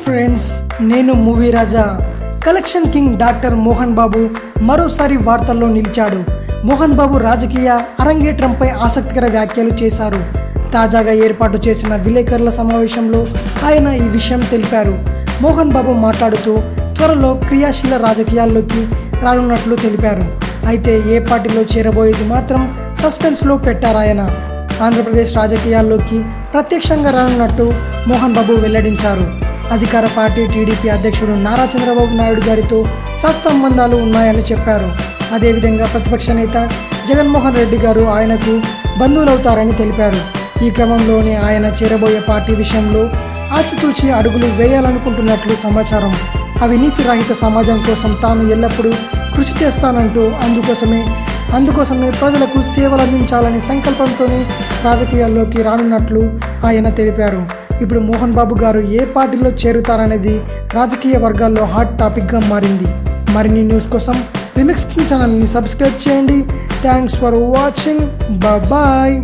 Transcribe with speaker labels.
Speaker 1: Friends, నేను movie రాజా. Collection king doctor Mohan Babu మరోసారి వార్తల్లో నిలిచాడు. మోహన్ బాబు రాజకీయ అరంగేట్రంపై ఆసక్తికర వ్యాఖ్యలు చేశారు. తాజాగా ఏర్పాటు చేసిన విలేకరుల సమావేశంలో ఆయన ఈ విషయం తెలిపారు. మోహన్ బాబు మాట్లాడుతూ త్వరలో క్రియాశీల రాజకీయాల్లోకి రానున్నట్లు తెలిపారు. అయితే ఏ పార్టీలో చేరబోయేది మాత్రం సస్పెన్స్లో పెట్టారాయన. ఆంధ్రప్రదేశ్ రాజకీయాల్లోకి ప్రత్యక్షంగా రానున్నట్టు మోహన్ బాబు వెల్లడించారు. అధికార పార్టీ టీడీపీ అధ్యక్షుడు నారా చంద్రబాబు నాయుడు గారితో సత్సంబంధాలు ఉన్నాయని చెప్పారు. అదేవిధంగా ప్రతిపక్ష నేత జగన్మోహన్ రెడ్డి గారు ఆయనకు బంధువులవుతారని తెలిపారు. ఈ క్రమంలోనే ఆయన చేరబోయే పార్టీ విషయంలో ఆచితూచి అడుగులు వేయాలనుకుంటున్నట్లు సమాచారం. అవినీతి రహిత సమాజం కోసం తాను ఎల్లప్పుడూ కృషి చేస్తానంటూ అందుకోసమే ప్రజలకు సేవలు అందించాలనే సంకల్పంతోనే రాజకీయాల్లోకి రానున్నట్లు ఆయన తెలిపారు. ఇప్పుడు మోహన్ బాబు గారు ఏ పార్టీలో చేరుతారనేది రాజకీయ వర్గాల్లో హాట్ టాపిక్గా మారింది. మరిన్ని న్యూస్ కోసం రిమిక్స్ కింగ్ ఛానల్ని సబ్స్క్రైబ్ చేయండి. Thanks for watching. బాయ్.